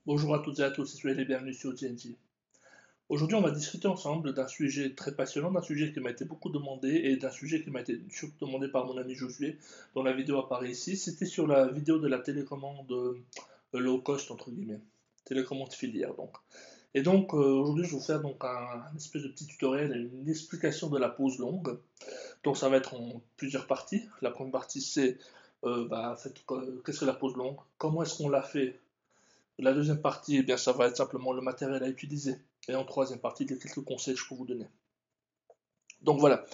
Bonjour à toutes et à tous, et soyez les bienvenus sur TNT. Aujourd'hui, on va discuter ensemble d'un sujet très passionnant, d'un sujet qui m'a été beaucoup demandé et d'un sujet qui m'a été surtout demandé par mon ami Josué, dont la vidéo apparaît ici. C'était sur la vidéo de la télécommande low cost, entre guillemets, télécommande filière donc. Et donc, aujourd'hui, je vais vous faire donc un espèce de petit tutoriel et une explication de la pause longue. Donc, ça va être en plusieurs parties. La première partie, c'est en fait, qu'est-ce que la pause longue, comment est-ce qu'on la fait. La deuxième partie, eh bien, ça va être simplement le matériel à utiliser. Et en troisième partie, il y a quelques conseils que je peux vous donner. Donc voilà.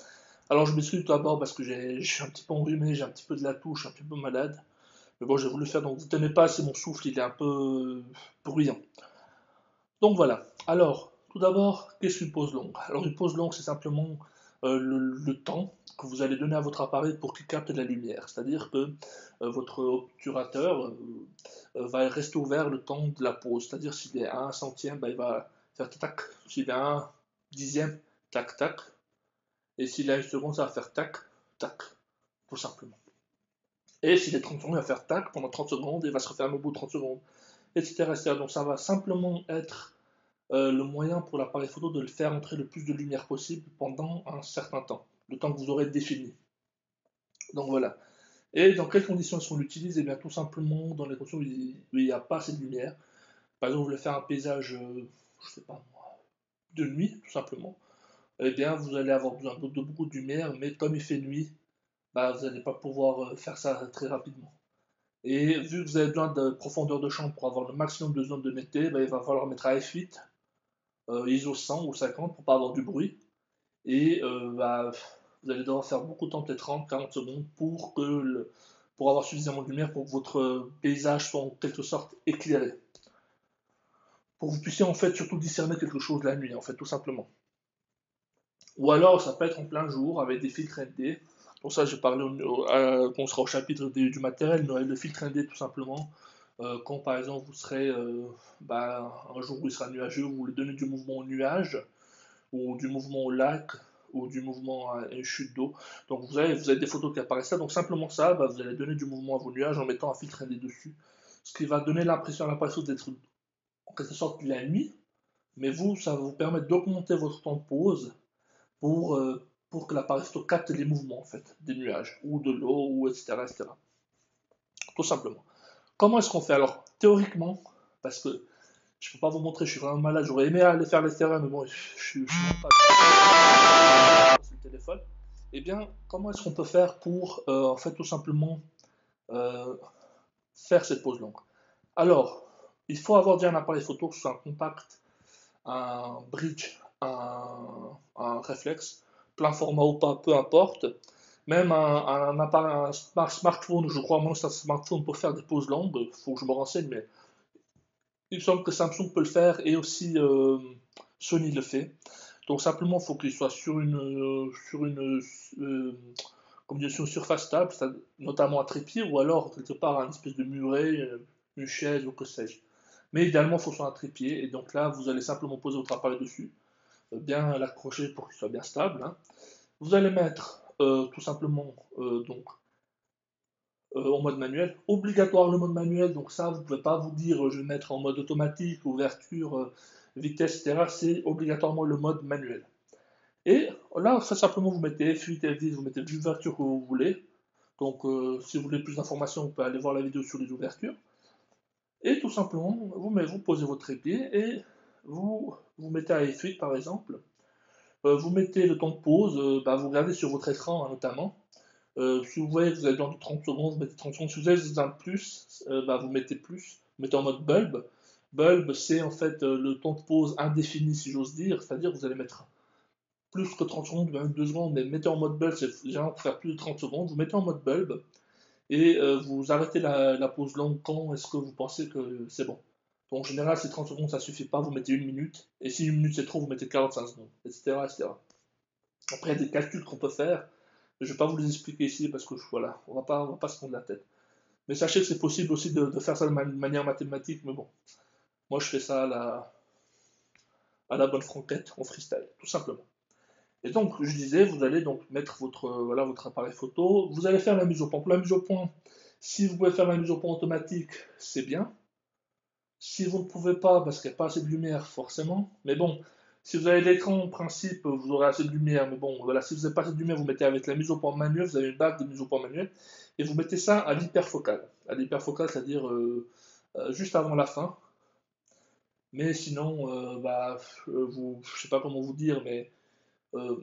Alors je m'excuse tout d'abord parce que j'ai un petit peu enrhumé, j'ai un petit peu de la toux, je suis un petit peu malade. Mais bon, j'ai voulu faire, donc vous ne tenez pas, c'est mon souffle, il est un peu bruyant. Donc voilà. Alors, tout d'abord, qu'est-ce qu'une pause longue? Alors une pause longue, c'est simplement le temps que vous allez donner à votre appareil pour qu'il capte la lumière. C'est-à-dire que votre obturateur va rester ouvert le temps de la pause. C'est-à-dire s'il est à 1 centième, ben, il va faire tac. S'il est à 1 dixième, tac tac. Et s'il est à 1 seconde, ça va faire tac tac, tout simplement. Et s'il est 30 secondes, il va faire tac pendant 30 secondes et il va se refermer au bout de 30 secondes, etc. etc. Donc ça va simplement être le moyen pour l'appareil photo de le faire entrer le plus de lumière possible pendant un certain temps, le temps que vous aurez défini. Donc voilà. Et dans quelles conditions est-ce qu'on l'utilise? Eh bien tout simplement dans les conditions où il n'y a pas assez de lumière. Par exemple, vous voulez faire un paysage, je sais pas moi, de nuit, tout simplement. Eh bien, vous allez avoir besoin de beaucoup de lumière, mais comme il fait nuit, bah, vous n'allez pas pouvoir faire ça très rapidement. Et vu que vous avez besoin de profondeur de champ pour avoir le maximum de zones de netteté, bah, il va falloir mettre à f8, ISO 100 ou 50 pour pas avoir du bruit. Et bah, vous allez devoir faire beaucoup de temps, peut-être 30-40 secondes, pour avoir suffisamment de lumière pour que votre paysage soit en quelque sorte éclairé. Pour que vous puissiez en fait surtout discerner quelque chose la nuit, en fait, tout simplement. Ou alors, ça peut être en plein jour avec des filtres ND. Pour ça, j'ai parlé quand on sera au chapitre du matériel, mais le filtre ND tout simplement. Quand par exemple vous serez un jour où il sera nuageux, vous voulez donner du mouvement au nuage, ou du mouvement au lac, ou du mouvement à une chute d'eau. Donc vous avez des photos qui apparaissent là. Donc simplement ça, bah, vous allez donner du mouvement à vos nuages en mettant un filtre ND dessus. Ce qui va donner l'impression à l'appareil d'être en quelque sorte la nuit, mais vous, ça va vous permettre d'augmenter votre temps de pause pour que l'appareil photo capte les mouvements en fait, des nuages, ou de l'eau, ou etc., etc. Tout simplement. Comment est-ce qu'on fait? Alors, théoriquement, parce que je ne peux pas vous montrer, je suis vraiment malade, j'aurais aimé aller faire les terrains, mais bon, je suis vraiment pas sur le téléphone. Eh bien, comment est-ce qu'on peut faire pour, en fait, tout simplement euh, faire cette pause longue? Alors, il faut avoir déjà un appareil photo, que ce soit un compact, un bridge, un réflexe, plein format ou pas, peu importe. Même un smartphone, je crois, moi, c'est un smartphone pour faire des pauses longues, il faut que je me renseigne, mais il me semble que Samsung peut le faire et aussi Sony le fait. Donc simplement, il faut qu'il soit comme dire, sur une surface stable, notamment un trépied, ou alors quelque part un espèce de muret, une chaise ou que sais-je. Mais idéalement, il faut sur un trépied, et donc là, vous allez simplement poser votre appareil dessus, bien l'accrocher pour qu'il soit bien stable, hein. Vous allez mettre tout simplement en mode manuel. Obligatoire le mode manuel, donc ça, vous ne pouvez pas vous dire je vais mettre en mode automatique, ouverture, vitesse, etc. C'est obligatoirement le mode manuel. Et là, ça simplement, vous mettez F8, F10, vous mettez l'ouverture que vous voulez. Donc, si vous voulez plus d'informations, vous pouvez aller voir la vidéo sur les ouvertures. Et tout simplement, vous posez votre trépied et vous mettez à F8 par exemple. Vous mettez le temps de pause, vous regardez sur votre écran hein, notamment. Si vous voyez que vous avez besoin de 30 secondes, vous mettez 30 secondes. Si vous avez besoin de plus, vous mettez plus. Vous mettez en mode bulb. Bulb, c'est en fait le temps de pause indéfini, si j'ose dire. C'est-à-dire que vous allez mettre plus que 30 secondes, même 2 secondes, mais mettez en mode bulb, c'est généralement pour faire plus de 30 secondes. Vous mettez en mode bulb et vous arrêtez la pause longue quand est-ce que vous pensez que c'est bon. Donc, en général, si 30 secondes ça suffit pas, vous mettez 1 minute. Et si 1 minute c'est trop, vous mettez 45 secondes, etc. etc. Après, il y a des calculs qu'on peut faire. Je ne vais pas vous les expliquer ici parce que voilà, on va pas se prendre la tête. Mais sachez que c'est possible aussi de faire ça de manière mathématique, mais bon, moi je fais ça à la bonne franquette, en freestyle, tout simplement. Et donc, je disais, vous allez donc mettre votre appareil photo, vous allez faire la mise au point. Pour la mise au point, si vous pouvez faire la mise au point automatique, c'est bien. Si vous ne pouvez pas, parce qu'il n'y a pas assez de lumière, forcément, mais bon, si vous avez l'écran en principe, vous aurez assez de lumière, mais bon, voilà, si vous n'avez pas assez de lumière, vous mettez avec la mise au point manuelle, vous avez une bague de mise au point manuelle, et vous mettez ça à l'hyperfocale. À l'hyperfocale, c'est-à-dire juste avant la fin, mais sinon, je sais pas comment vous dire, mais euh,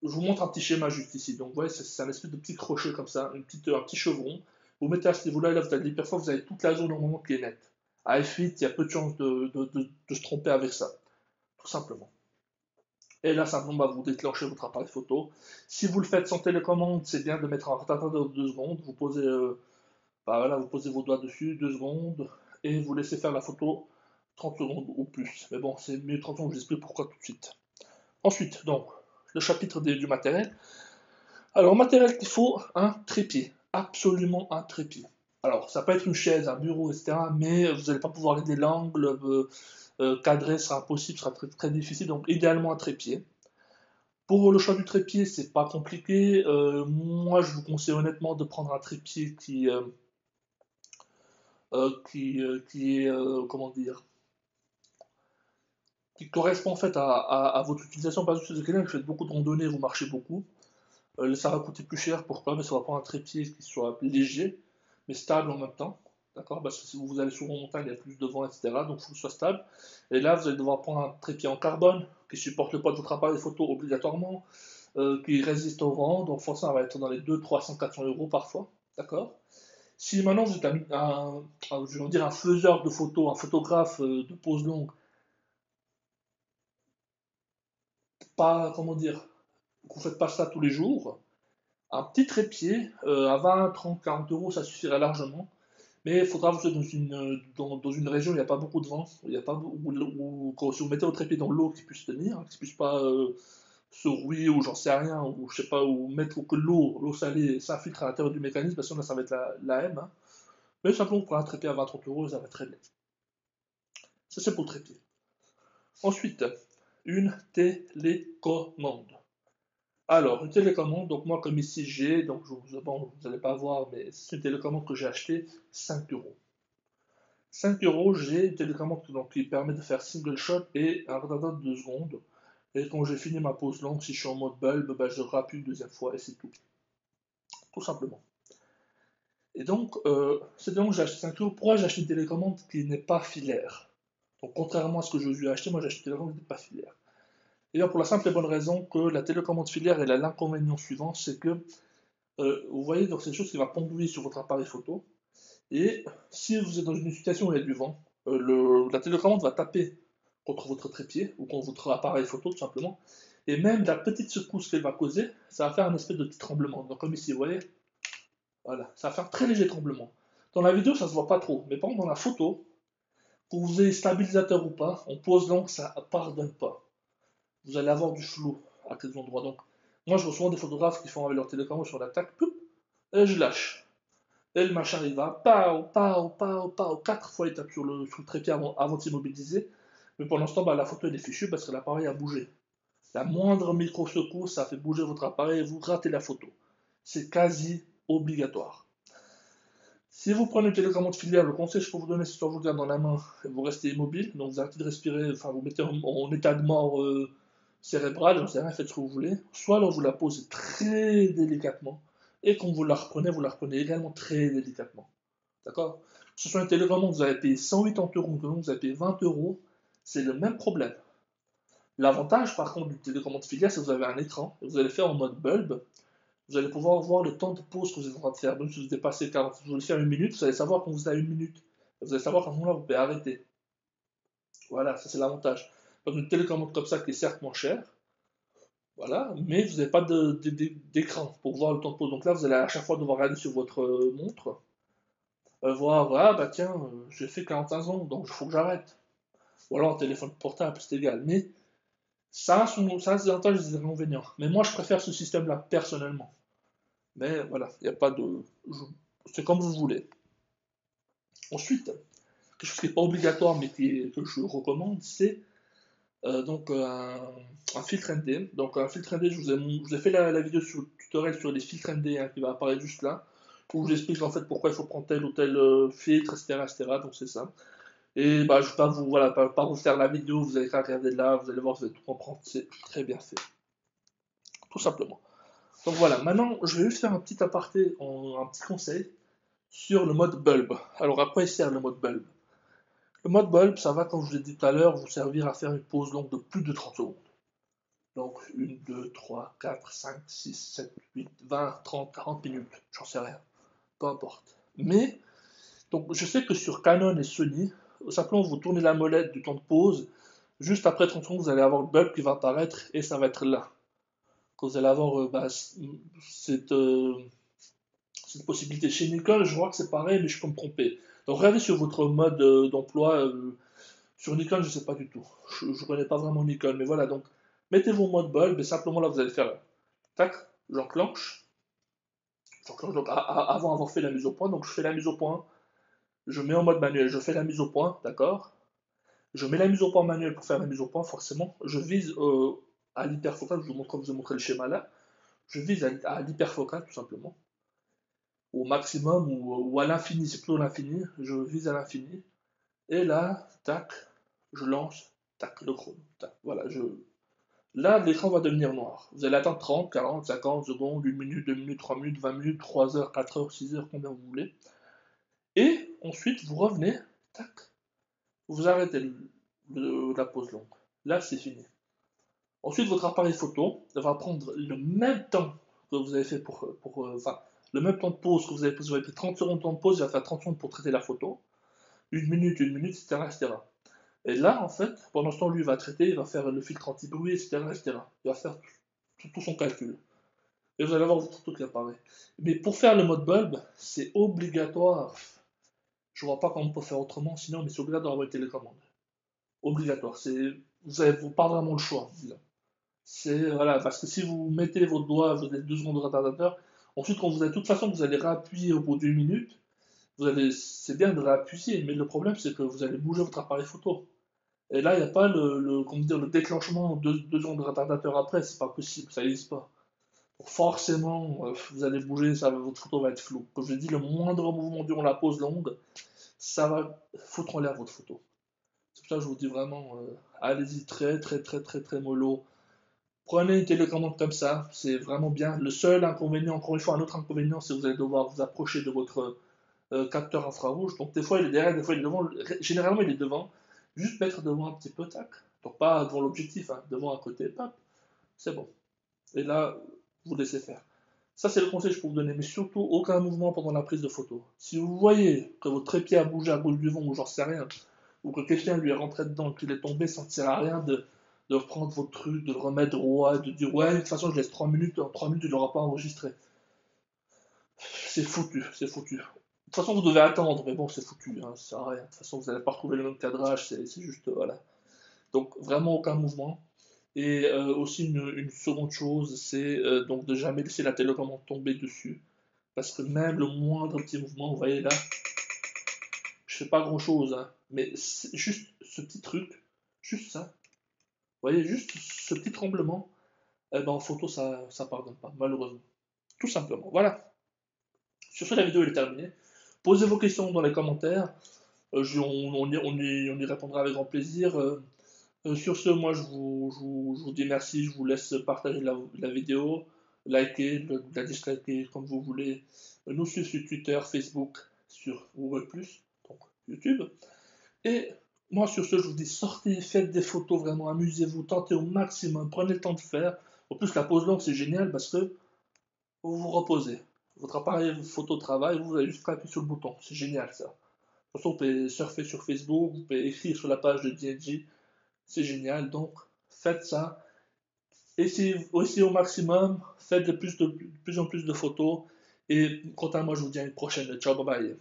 je vous montre un petit schéma juste ici. Donc, vous voyez, c'est un espèce de petit crochet comme ça, un petit chevron. Vous mettez à ce niveau-là, et là, vous avez l'hyperfoc, vous avez toute la zone normalement qui est nette. À F8, il y a peu de chances de se tromper avec ça, tout simplement. Et là, simplement, vous déclenchez votre appareil photo. Si vous le faites sans télécommande, c'est bien de mettre un retardateur de 2 secondes. Voilà, vous posez vos doigts dessus, 2 secondes, et vous laissez faire la photo 30 secondes ou plus. Mais bon, c'est mieux 30 secondes, je vous explique pourquoi tout de suite. Ensuite, donc, le chapitre du matériel. Alors, matériel qu'il faut, un trépied. Absolument un trépied. Alors, ça peut être une chaise, un bureau, etc. Mais vous n'allez pas pouvoir régler l'angle, cadrer sera impossible, sera très, très difficile. Donc, idéalement un trépied. Pour le choix du trépied, c'est pas compliqué. Moi, je vous conseille honnêtement de prendre un trépied qui est, comment dire, qui correspond en fait à votre utilisation. Par exemple, si vous êtes quelqu'un qui fait beaucoup de randonnées, vous marchez beaucoup, ça va coûter plus cher. Pourquoi? Mais ça va prendre un trépied qui soit léger, mais stable en même temps. D'accord? Parce que si vous allez souvent en montagne, il y a plus de vent, etc. Donc il faut que ce soit stable. Et là, vous allez devoir prendre un trépied en carbone qui supporte le poids de votre appareil photo obligatoirement, qui résiste au vent. Donc forcément, ça va être dans les 200, 300, 400 euros parfois. D'accord? Si maintenant vous êtes je vais dire un faiseur de photos, un photographe de pose longue, pas, comment dire, vous ne faites pas ça tous les jours, un petit trépied à 20, 30, 40 euros, ça suffirait largement. Mais il faudra vous êtes dans une région où il n'y a pas beaucoup de vent, il y a pas, si vous mettez votre trépied dans l'eau qui puisse tenir, qui puisse pas se rouiller ou j'en sais rien, ou je sais pas, ou mettre que l'eau salée s'infiltre à l'intérieur du mécanisme, parce que là ça va être la M. Hein. Mais simplement pour un trépied à 20-30 euros, ça va très bien. Ça c'est pour le trépied. Ensuite, une télécommande. Alors, une télécommande, donc moi comme ici j'ai, donc bon, vous n'allez pas voir, mais c'est une télécommande que j'ai achetée 5 euros. 5 euros, j'ai une télécommande donc, qui permet de faire single shot et un retardeur de 2 secondes. Et quand j'ai fini ma pause longue, si je suis en mode bulb, ben, je rappuie une deuxième fois et c'est tout. Tout simplement. Et donc, c'est donc que j'ai acheté 5 euros. Pourquoi j'ai acheté une télécommande qui n'est pas filaire? Donc, contrairement à ce que je lui ai acheté, moi j'ai acheté une télécommande qui n'est pas filaire. Et bien pour la simple et bonne raison que la télécommande filaire, elle a l'inconvénient suivant, c'est que vous voyez, donc c'est quelque chose qui va pendouiller sur votre appareil photo. Et si vous êtes dans une situation où il y a du vent, la télécommande va taper contre votre trépied ou contre votre appareil photo tout simplement. Et même la petite secousse qu'elle va causer, ça va faire un espèce de petit tremblement. Donc comme ici, vous voyez, voilà, ça va faire un très léger tremblement. Dans la vidéo, ça se voit pas trop, mais par contre dans la photo, que vous ayez stabilisateur ou pas, on pose donc ça pardonne pas. Vous allez avoir du flou à quelques endroits. Donc moi je vois souvent des photographes qui font avec leur télécommande sur l'attaque, et je lâche. Et le machin il va, pao, pao, pao, pao, 4 fois il tape sur le trépied avant de s'immobiliser. Mais pour l'instant, bah, la photo elle est fichue parce que l'appareil a bougé. La moindre micro-secousse, ça fait bouger votre appareil et vous ratez la photo. C'est quasi obligatoire. Si vous prenez une télécommande filiale, le conseil que je peux vous donner, c'est soit vous le gardez dans la main et vous restez immobile, donc vous arrêtez de respirer, enfin vous mettez en état de mort cérébral, j'en sais rien, faites ce que vous voulez. Soit alors vous la posez très délicatement, et quand vous la reprenez également très délicatement. D'accord? Que ce soit une télécommande, vous avez payé 180 euros, que vous avez payé 20 euros, c'est le même problème. L'avantage par contre d'une télécommande filiale, c'est que vous avez un écran, et vous allez faire en mode bulb, vous allez pouvoir voir le temps de pause que vous êtes en train de faire. Donc si vous dépassez 40, vous voulez faire une minute, vous allez savoir quand vous avez une minute. Vous allez savoir qu'à ce moment-là, vous pouvez arrêter. Voilà, ça c'est l'avantage. Donc une télécommande comme ça qui est certes moins chère, voilà, mais vous n'avez pas d'écran pour voir le temps de pause. Donc là, vous allez à chaque fois devoir regarder sur votre montre, voir, ah bah tiens, j'ai fait 45 ans, donc il faut que j'arrête. Ou alors un téléphone portable, c'est égal. Mais ça a ses avantages et ses inconvénients. Mais moi, je préfère ce système-là, personnellement. Mais voilà, il n'y a pas de. C'est comme vous voulez. Ensuite, quelque chose qui n'est pas obligatoire mais que je recommande, c'est un filtre ND. Donc un filtre ND, je vous ai fait la vidéo sur le tutoriel sur les filtres ND hein, qui va apparaître juste là, où je vous explique en fait pourquoi il faut prendre tel ou tel filtre, etc., etc. Donc c'est ça. Et bah, je vais pas vous, voilà, pas vous faire la vidéo, vous allez qu'à regarder là, vous allez voir, vous allez tout comprendre, c'est très bien fait, tout simplement. Donc voilà, maintenant je vais juste faire un petit aparté, un petit conseil sur le mode bulb. Alors à quoi il sert le mode bulb? Le mode bulb, ça va, comme je vous l'ai dit tout à l'heure, vous servir à faire une pause longue de plus de 30 secondes. Donc 1, 2, 3, 4, 5, 6, 7, 8, 20, 30, 40 minutes, j'en sais rien, peu importe. Mais, donc je sais que sur Canon et Sony, simplement vous tournez la molette du temps de pause, juste après 30 secondes, vous allez avoir le bulb qui va apparaître et ça va être là. Quand vous allez avoir cette, cette possibilité. Chez Nikon, je vois que c'est pareil, mais je peux me tromper. Donc regardez sur votre mode d'emploi. Sur Nikon, je ne sais pas du tout. Je ne connais pas vraiment Nikon, mais voilà. Donc mettez vos modes bulb et simplement là, vous allez faire tac, j'enclenche. J'enclenche donc avant avoir fait la mise au point. Donc je fais la mise au point. Je mets en mode manuel. Je fais la mise au point, d'accord. Je mets la mise au point manuelle pour faire la mise au point, forcément. Je vise à l'hyperfocal. Je vous ai montré le schéma là. Je vise à l'hyperfocal, tout simplement. Au maximum ou à l'infini, c'est plutôt l'infini, je vise à l'infini, et là, tac, je lance, tac, le chrome, tac, voilà, là, l'écran va devenir noir. Vous allez attendre 30, 40, 50 secondes, 1 minute, 2 minutes, 3 minutes, 20 minutes, 3 heures, 4 heures, 6 heures, combien vous voulez, et ensuite, vous revenez, tac, vous arrêtez la pause longue. Là, c'est fini. Ensuite, votre appareil photo va prendre le même temps que vous avez fait enfin, le même temps de pause que vous avez pris 30 secondes de temps de pause, il va faire 30 secondes pour traiter la photo, 1 minute, 1 minute, etc., etc. Et là, en fait, pendant ce temps, lui, il va traiter, il va faire le filtre anti-bruit, etc., etc. Il va faire tout son calcul. Et vous allez avoir votre photo qui apparaît. Mais pour faire le mode bulb, c'est obligatoire. Je vois pas comment on peut faire autrement, sinon, mais c'est obligatoire d'avoir une télécommande. Obligatoire. Vous n'avez pas vraiment le choix, disons. C'est voilà, parce que si vous mettez votre doigt, vous avez 2 secondes de retardateur, ensuite quand vous avez de toute façon vous allez réappuyer au bout d'une minute, c'est bien de réappuyer, mais le problème c'est que vous allez bouger votre appareil photo. Et là, il n'y a pas comment dire, le déclenchement de 2 secondes de retardateur après, c'est pas possible, ça n'existe pas. Donc forcément, vous allez bouger, votre photo va être floue. Comme je l'ai dit, le moindre mouvement durant la pause longue, ça va foutre en l'air votre photo. C'est pour ça que je vous dis vraiment, allez-y très très très très très mollo. Prenez une télécommande comme ça, c'est vraiment bien. Le seul inconvénient, encore une fois, un autre inconvénient, c'est que vous allez devoir vous approcher de votre capteur infrarouge. Donc des fois il est derrière, des fois il est devant. Généralement il est devant. Juste mettre devant un petit peu, tac. Donc pas devant l'objectif, hein, devant à côté, pop. C'est bon. Et là, vous laissez faire. Ça c'est le conseil que je peux vous donner, mais surtout aucun mouvement pendant la prise de photo. Si vous voyez que votre trépied a bougé à cause du vent ou j'en sais rien, ou que quelqu'un lui est rentré dedans, qu'il est tombé, ça ne sert à rien de reprendre votre truc, de le remettre droit, de dire ouais, de toute façon je laisse 3 minutes, en 3 minutes il n'aura pas enregistré. C'est foutu, c'est foutu. De toute façon vous devez attendre, mais bon c'est foutu, hein, ça sert à rien. De toute façon vous n'allez pas retrouver le même cadrage, c'est juste voilà. Donc vraiment aucun mouvement. Et aussi une seconde chose, c'est donc de jamais laisser la télécommande tomber dessus. Parce que même le moindre petit mouvement, vous voyez là, je fais pas grand chose, hein, mais juste ce petit truc, juste ça, vous voyez, juste ce petit tremblement, eh ben, en photo, ça pardonne pas, malheureusement. Tout simplement. Voilà. Sur ce, la vidéo est terminée. Posez vos questions dans les commentaires. On y répondra avec grand plaisir. Sur ce, moi, je vous dis merci. Je vous laisse partager la vidéo, liker, la disliker comme vous voulez. Nous suivre sur Twitter, Facebook, sur Google+, donc YouTube. Et moi, sur ce, je vous dis sortez, faites des photos, vraiment amusez-vous, tentez au maximum, prenez le temps de faire. En plus, la pause longue, c'est génial parce que vous vous reposez. Votre appareil photo travaille, vous avez juste appuyer sur le bouton. C'est génial ça. De toute façon, vous pouvez surfer sur Facebook, vous pouvez écrire sur la page de DNG. C'est génial. Donc, faites ça. Essayez au maximum. Faites de plus en plus de photos. Et quant à moi, je vous dis à une prochaine. Ciao, bye bye.